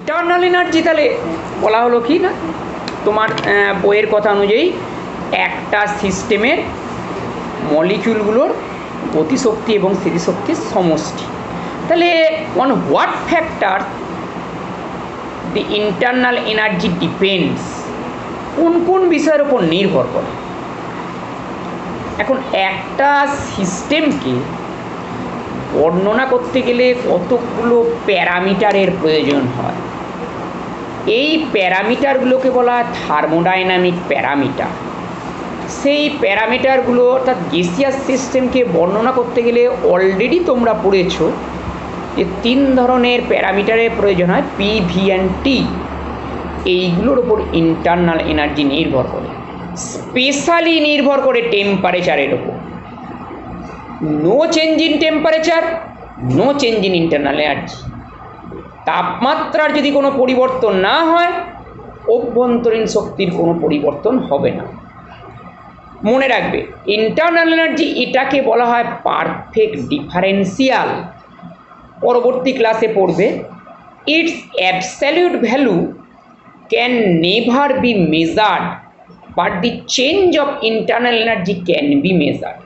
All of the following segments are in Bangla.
ইন্টারনাল এনার্জি তাহলে বলা হলো কি না তোমার বইয়ের কথা অনুযায়ী একটা সিস্টেমের মলিকিউলগুলোর গতিশক্তি এবং স্থিতিশক্তির সমষ্টি। তাহলে on what factor the internal energy depends, কোন কোন বিষয়ের উপর নির্ভর করে। এখন একটা সিস্টেমকে বর্ণনা করতে গেলে কতগুলো প্যারামিটারের প্রয়োজন হয়। এই প্যারামিটারগুলোকে বলা হয় থার্মোডাইনামিক প্যারামিটার। সেই প্যারামিটারগুলো অর্থাৎ গ্যাসিয়াস সিস্টেমকে বর্ণনা করতে গেলে অলরেডি তোমরা পড়েছো যে তিন ধরনের প্যারামিটারের প্রয়োজন হয়, পি, ভি অ্যান্ড টি। এইগুলোর ওপর ইন্টারনাল এনার্জি নির্ভর করে, স্পেশালি নির্ভর করে টেম্পারেচারের ওপর। No change in temperature, no change in internal energy. তাপমাত্রার যদি কোনো পরিবর্তন না হয়, অভ্যন্তরীণ শক্তির কোনো পরিবর্তন হবে না। মনে রাখবে ইন্টারনাল এনার্জি এটাকে বলা হয় পারফেক্ট ডিফারেন্সিয়াল। পরবর্তী ক্লাসে পড়বে it's absolute value can never be measured but the change of internal energy can be measured.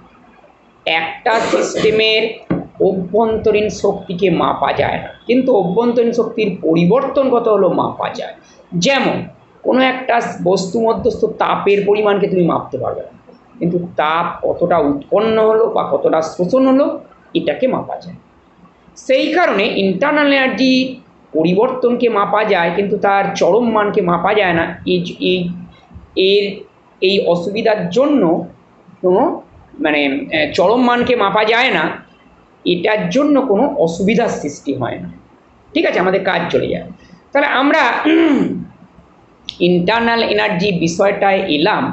একটা সিস্টেমের অভ্যন্তরীণ শক্তিকে মাপা যায় না, কিন্তু অভ্যন্তরীণ শক্তির পরিবর্তন কত হলো মাপা যায়। যেমন কোনো একটা বস্তু মধ্যস্থ তাপের পরিমাণকে তুমি মাপতে পারবে না, কিন্তু তাপ কতটা উৎপন্ন হলো বা কতটা শোষণ হলো এটাকে মাপা যায়। সেই কারণে ইন্টারনাল এনার্জি পরিবর্তনকে মাপা যায়, কিন্তু তার চরম মানকে মাপা যায় না। এই অসুবিধার জন্য কোনো চরম মানকে মাপা যায় না, এটার জন্য কোনো অসুবিধার সৃষ্টি হয় না। ঠিক আছে, আমাদের কাজ চলে যায়। তাহলে আমরা ইন্টারনাল এনার্জি বিষয়টায় এলাম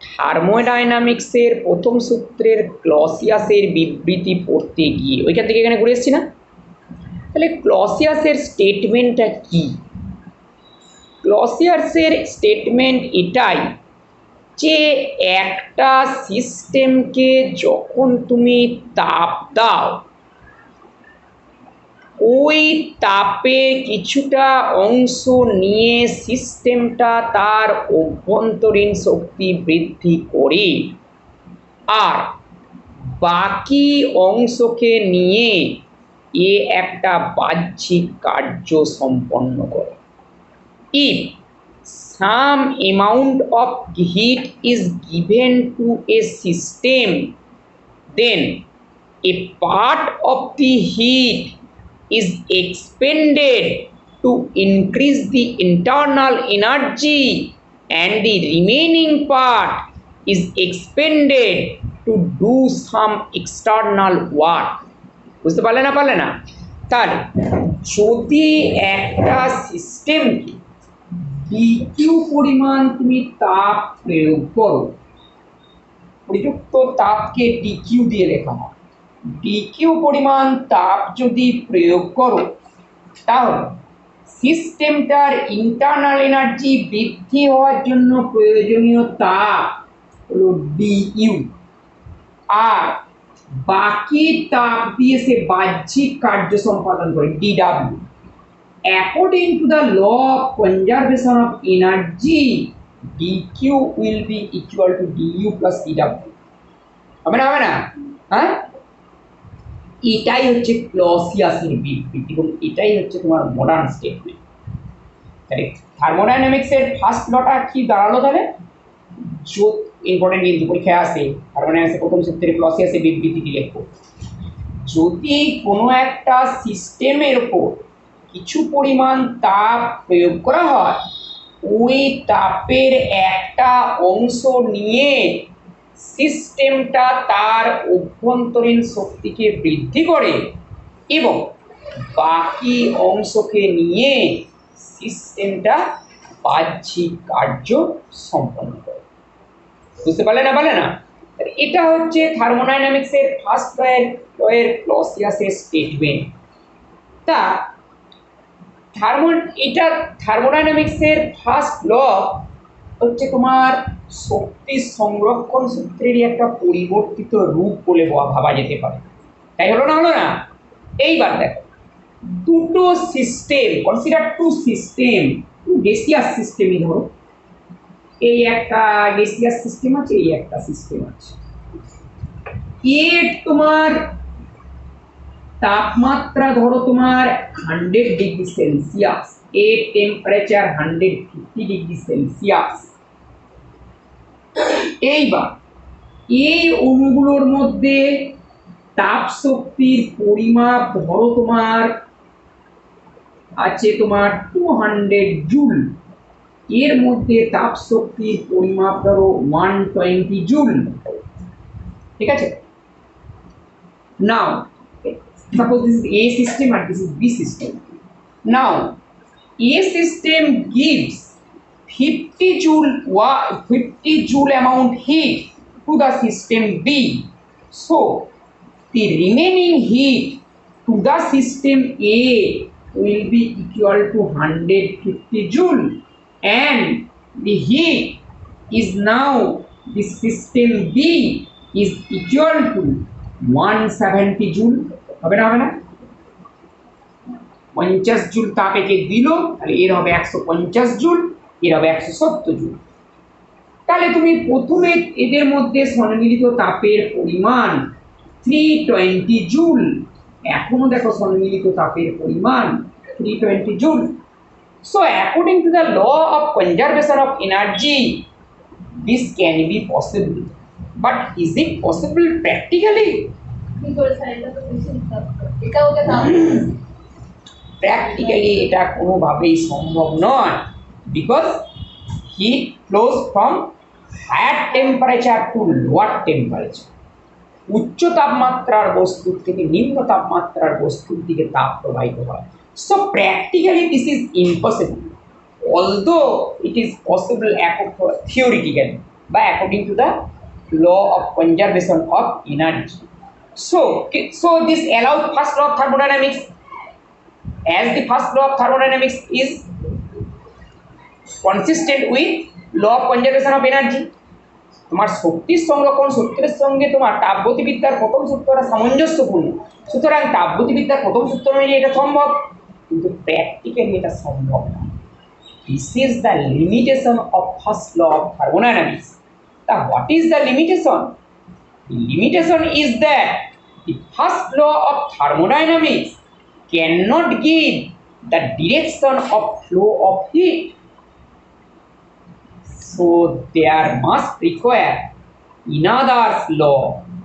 থার্মোডাইনামিক্সের প্রথম সূত্রের ক্লসিয়াসের বিবৃতি পড়তে গিয়ে। ওইখান থেকে এখানে ঘুরে এসেছি না? তাহলে ক্লসিয়াসের স্টেটমেন্টটা কি? ক্লসিয়াসের স্টেটমেন্ট এটাই যে একটা সিস্টেমকে যখন তুমি তাপ দাও, ওই তাপের কিছুটা অংশ নিয়ে সিস্টেমটা তার অভ্যন্তরীণ শক্তি বৃদ্ধি করে, আর বাকি অংশকে নিয়ে এ একটা বাহ্যিক কার্য সম্পন্ন করে। If some amount of heat is given to a system, then a part of the heat is expended to increase the internal energy and the remaining part is expended to do some external work. বুঝতে পারলে না? তাহলে যদি একটা সিস্টেমকে ডিকিউ পরিমাণ তুমি তাপ প্রয়োগ করো, প্রযুক্ত তাপকে ডিকিউ দিয়ে লেখা হয়, ডিকিউ পরিমাণ তাপ যদি প্রয়োগ করো, তাহলে সিস্টেমটার ইন্টারনাল এনার্জি বৃদ্ধি হওয়ার জন্য প্রয়োজনীয় তাপ হলো ডিইউ, আর বাকি তাপ দিয়ে সে বাহ্যিক কার্য সম্পাদন করে DW. According to the law of conservation of energy, dq will be equal to du plus dw. হবে না? হ্যাঁ, এটাই হচ্ছে ক্লসিয়াসের বিবৃতি এবং এটাই হচ্ছে তোমার মডার্ন স্টেটমেন্ট। তাহলে থার্মোডাইনামিক্সের ফার্স্ট লটা কি দাঁড়ালো? তাহলে ইম্পর্টেন্ট কিন্তু পরীক্ষায় আসে, থার্মোডাইনামিক্সের প্রথম সূত্রে ক্লসিয়াসের বিবৃতিটি লিখবো। যদি কোনো একটা সিস্টেমের উপর কিছু পরিমাণ তাপ প্রয়োগ করা হয়, ওই তাপের একটা অংশ নিয়ে সিস্টেমটা তার অভ্যন্তরীণ শক্তিকে বৃদ্ধি করে এবং বাকি অংশকে নিয়ে সিস্টেমটা বাহ্যিক কার্য সম্পন্ন করে। বুঝতে পারলে না? এটা হচ্ছে থার্মোডাইনামিক্সের ফার্স্ট লয়ের ক্লসিয়াসের স্টেটমেন্ট। তা থার্মোডাইনামিক্সের ফার্স্ট ল হচ্ছে তোমার শক্তি সংরক্ষণ সূত্রেরই একটা পরিবর্তিত রূপ বলে ভাবা যেতে পারে। তাই হলো না? এইবার দেখো, দুটো system, consider two system, gaseous সিস্টেমই ধরো, এই একটা গ্যাসিয়াস সিস্টেম আছে, এই একটা সিস্টেম আছে। এর তোমার তাপমাত্রা ধরো তোমার 100 ডিগ্রি সেলসিয়াস, এর টেম্পারেচার 150 ডিগ্রি সেলসিয়াস। এইবার এই অণুগুলোর মধ্যে তাপ শক্তির পরিমাপ ধরো তোমার আছে তোমার 200 জুল, এর মধ্যে তাপ শক্তির পরিমাপ ধরো 120 জুল, ঠিক আছে। নাও suppose this is A system and this is B system. Now A system gives 50 joule amount heat to the system B, so the remaining heat to the system A will be equal to 150 joule, and the heat is now the system B is equal to 170 joule. হবে না 50 জুল তাপ একে দিল, তাহলে এর হবে 150 জুল, এর হবে 170 জুল। তাহলে তুমি প্রথমে এদের মধ্যে সম্মিলিত তাপের পরিমাণ 320 জুল, এখনো দেখো সম্মিলিত তাপের পরিমাণ 320 joule. So according to the law of conservation of energy, this can be possible, but is it possible practically? Practically এটা কোনোভাবেই সম্ভব নয়, because heat flows from higher temperature to lower temperature. উচ্চ তাপমাত্রার বস্তুর থেকে নিম্ন তাপমাত্রার বস্তুর দিকে তাপ প্রবাহিত হয়। So practically this is impossible, although it is possible theoretically বা according to the law of conservation of energy. So this allows first law of thermodynamics, as the first law of thermodynamics is consistent with law of conservation of energy. তোমার শক্তির সংরক্ষণ সূত্রের সঙ্গে তোমার তাপগতিবিদ্যার প্রথম সূত্রটা সামঞ্জস্যপূর্ণ, সুতরাং তাপগতিবিদ্যার প্রথম সূত্র অনুযায়ী এটা সম্ভব, কিন্তু প্র্যাকটিক্যালি এটা সম্ভব না। This is the limitation of first law of thermodynamics. What is the limitation? The limitation is that the first law of thermodynamics cannot give the direction of flow of heat. So there must require another law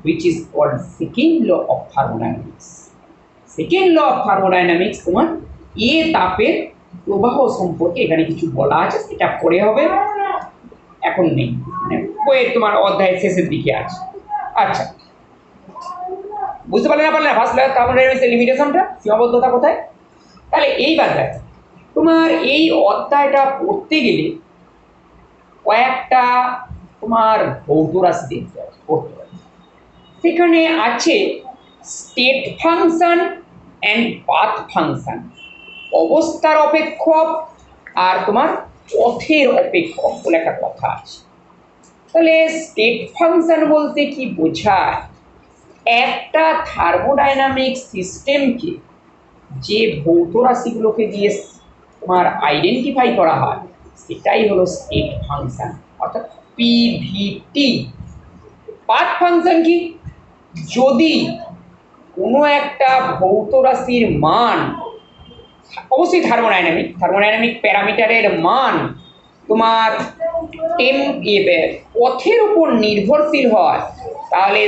which is called second law of thermodynamics. Second law of thermodynamics তোমার এ তাপের প্রবাহ সম্পর্কে এখানে কিছু বলা আছে, সেটা পরে হবে, এখন নেই, বইয়ের তোমার অধ্যায়ের শেষের দিকে আছে। আচ্ছা, বুঝতে পারলে না পারলে না ফার্স্ট ল অফ থার্মোডাইনামিক্সের লিমিটেশনটা, সীমাবদ্ধতা কোথায়? তাহলে এইবার দেখো, তোমার এই অধ্যায়টা পড়তে গেলে কয়েকটা তোমার ভৌত রাশি দেখতে হবে, পড়তে হবে। সেখানে আছে state function and path function, অবস্থার অপেক্ষক আর তোমার পথের অপেক্ষক বলে একটা কথা আছে। তাহলে স্টেট ফাংশন বলতে কি বোঝায়? একটা থার্মোডাইনামিক সিস্টেমকে যে ভৌত রাশিগুলোকে দিয়ে তোমার আইডেন্টিফাই করা হয় সেটাই হলো স্টেট ফাংশন, অর্থাৎ পিভিটি। পাথ ফাংশন কি? যদি কোনো একটা ভৌত রাশির মান, অবশ্যই থার্মোডাইনামিক প্যারামিটারের মান তোমার পথের উপর নির্ভরশীল হয়, তাহলে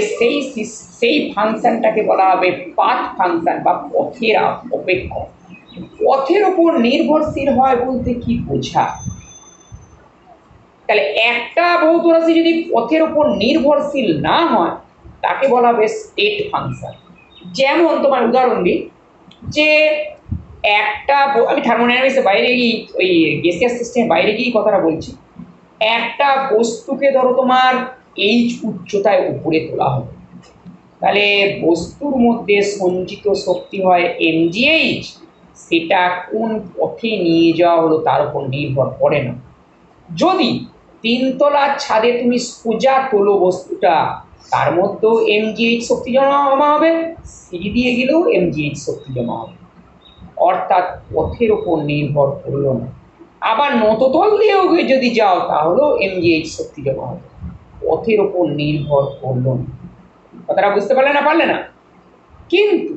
সেই ফাংশনটাকে বলা হবে পাথ ফাংশন বা পথের অপেক্ষক। পথের উপর নির্ভরশীল হয় বলতে কি বোঝায়? তাহলে একটা ভৌত রাশি যদি পথের উপর নির্ভরশীল না হয় তাকে বলা হবে স্টেট ফাংশন। যেমন তোমার উদাহরণ দিই, যে একটা, আমি থার্মোডাইনামিক্সের বাইরে গিয়ে ওই গ্যাসিয়াস সিস্টেমের বাইরে গিয়ে কথাটা বলছি, একটা বস্তুকে ধরো তোমার এইচ উচ্চতায় উপরে তোলা হবে, তাহলে বস্তুর মধ্যে সঞ্চিত শক্তি হয় mgh, সেটা কোন পথে নিয়ে যাওয়া হলো তার উপর নির্ভর করে না। যদি 3 তলার ছাদে তুমি সোজা তোলো বস্তুটা, তার মধ্যেও mgh শক্তি জমা হবে, সিঁড়ি দিয়ে গেলেও mgh শক্তি জমা হবে। অর্থাৎ পথের উপর নির্ভর করলো না। আবার নততল দিয়েও যদি যাও তাহলেও এমজিএইচ শক্তি জমা হবে, পথের উপর নির্ভর করলো না। কথাটা বুঝতে পারলে না পারলে না? কিন্তু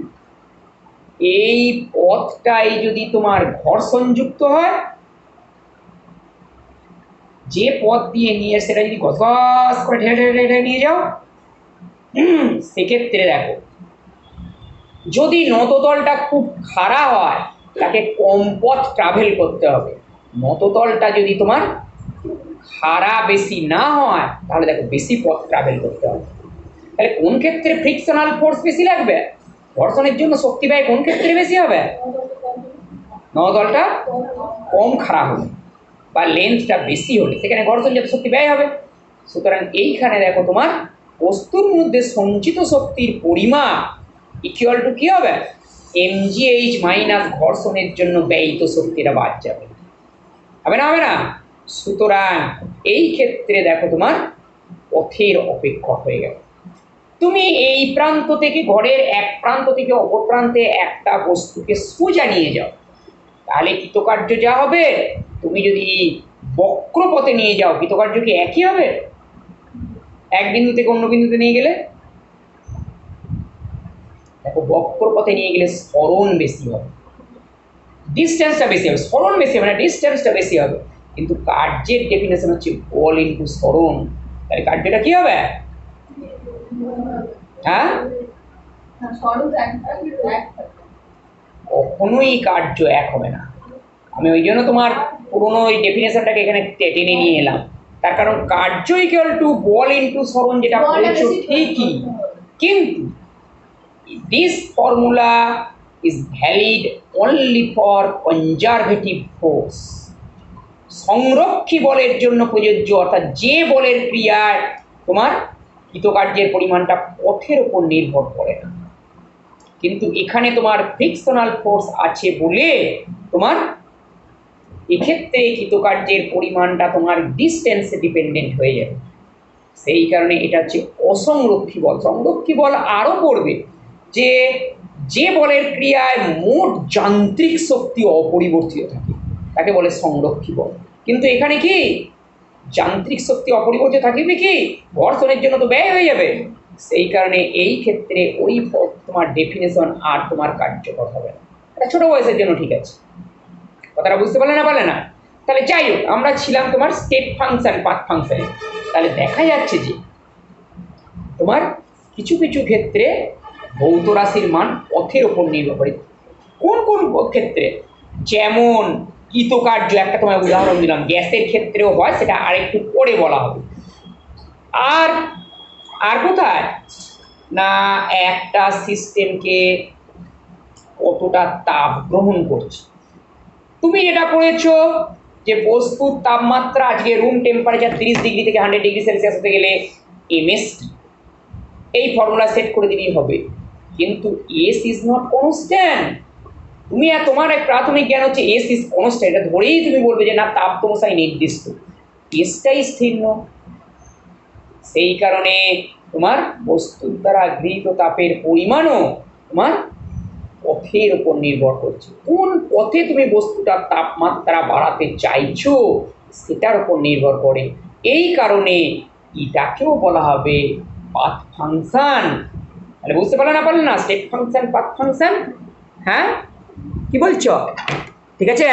এই পথটাই যদি তোমার ঘর্ষণযুক্ত হয়, যে পথ দিয়ে নিয়ে সেটা যদি ঘস করে ঢেলে ঢেলে ঢেলে নিয়ে যাও, সেক্ষেত্রে দেখো যদি নততলটা খুব খাড়া হয় তাকে কম পথ ট্রাভেল করতে হবে। নততলটা যদি তোমার খাড়া বেশি না হয় তাহলে দেখো বেশি পথ ট্রাভেল করতে হবে। তাহলে কোন ক্ষেত্রে ফ্রিকশনাল ফোর্স বেশি লাগবে? ঘর্ষণের জন্য শক্তি ব্যয় কোন ক্ষেত্রে বেশি হবে? নততলটা কম খাড়া হলে বা লেন্থটা বেশি হলে সেখানে ঘর্ষণজাত শক্তি ব্যয় হবে। সুতরাং এইখানে দেখো তোমার বস্তুর মধ্যে সঞ্চিত শক্তির পরিমাপ ইকুয়াল টু কি হবে? এমজিএইচ মাইনাস ঘর্ষণের জন্য ব্যয়িত শক্তিটা বাদ যাবে, হবে না? হবে না? সুতরাং এই ক্ষেত্রে দেখো তোমার পথের অপেক্ষক হয়ে গেল। তুমি এই প্রান্ত থেকে ঘরের এক প্রান্ত থেকে অপর প্রান্তে একটা বস্তুকে সোজা নিয়ে যাও, তাহলে কৃতকার্য যা হবে, তুমি যদি বক্র পথে নিয়ে যাও কৃতকার্য কি একই হবে? এক বিন্দু থেকে অন্য বিন্দুতে নিয়ে গেলে দেখো বক্র পথে নিয়ে গেলে সরণ বেশি হবে, ডিস্টেন্সটা বেশি হবে, সরণ বেশি হবে না, ডিস্টেন্সটা বেশি হবে। কিন্তু কার্যের ডেফিনেশন হচ্ছে বল ইন্টু সরণ, তাহলে কার্যটা কি হবে? হ্যাঁ, কখনোই কার্য এক হবে না। আমি ওই জন্য তোমার পুরোনো ওই ডেফিনেশনটাকে এখানে টেনে নিয়ে এলাম, তার কারণ কার্য ইকুয়াল টু বল ইন্টু সরণ যেটা বলেছো ঠিকই, কিন্তু this formula is valid only for conservative force, সংরক্ষী বলের জন্য প্রযোজ্য, অর্থাৎ যে বলের ক্রিয়ায় তোমার কৃতকার্যের পরিমাণটা পথের উপর নির্ভর করে না। কিন্তু এখানে তোমার ফ্রিকশনাল ফোর্স আছে বলে তোমার এক্ষেত্রে কৃতকার্যের পরিমাণটা তোমার ডিস্টেন্সে ডিপেন্ডেন্ট হয়ে যাবে। সেই কারণে এটা হচ্ছে অসংরক্ষী বল। সংরক্ষী বল আরও পড়বে যে যে বলের ক্রিয়ায় মোট যান্ত্রিক শক্তি অপরিবর্তিত থাকে তাকে বলে সংরক্ষী বল। কিন্তু এখানে কি যান্ত্রিক শক্তি অপরিবর্তিত থাকবে, কি ঘর্ষণের জন্য তো ব্যয় হয়ে যাবে। সেই কারণে এই ক্ষেত্রে ওই তোমার ডেফিনেশন আর তোমার কার্যকর হবে না। এটা ছোট বয়সের জন্য ঠিক আছে, কথাটা বুঝতে পারলে না পারলে না? তাহলে যাই হোক, আমরা ছিলাম তোমার স্টেপ ফাংশন পাথ ফাংশনে। তাহলে দেখা যাচ্ছে যে তোমার কিছু কিছু ক্ষেত্রে ভৌত রাশির মান পথের ওপর নির্ভর করে। কোন কোন ক্ষেত্রে? যেমন কৃতকার্য, একটা তোমায় উদাহরণ দিলাম, গ্যাসের ক্ষেত্রেও হয়, সেটা আরেকটু পরে বলা হবে। আর আর কোথায় না, একটা সিস্টেমকে কতটা তাপ গ্রহণ করছে। তুমি যেটা পড়েছো যে বস্তুর তাপমাত্রা আজকে রুম টেম্পারেচার 30 ডিগ্রি থেকে 100 ডিগ্রি সেলসিয়াস হতে গেলে এমএসটি, এই ফর্মুলা সেট করে দিলেই হবে। কিন্তু এস ইজ নট কনস্ট্যান্ট। তুমি আর তোমার এক প্রাথমিক জ্ঞান হচ্ছে এস ইজ কনস্ট্যান্ট, এটা ধরেই তুমি বলবে যে না তাপ ক্রমশই নির্দিষ্ট, এসটাই স্থির নয়। সেই কারণে তোমার বস্তুর দ্বারা গৃহীত তাপের পরিমাণও তোমার পথের উপর নির্ভর করছে। কোন পথে তুমি বস্তুটার তাপমাত্রা বাড়াতে চাইছো সেটার উপর নির্ভর করে। এই কারণে এটাকেও বলা হবে পাথ ফাংশন। তাহলে বুঝতে পারলে না পারলে না, স্টেপ ফাংশন পাথ ফাংশন। হ্যাঁ, কি বলছো? ঠিক আছে।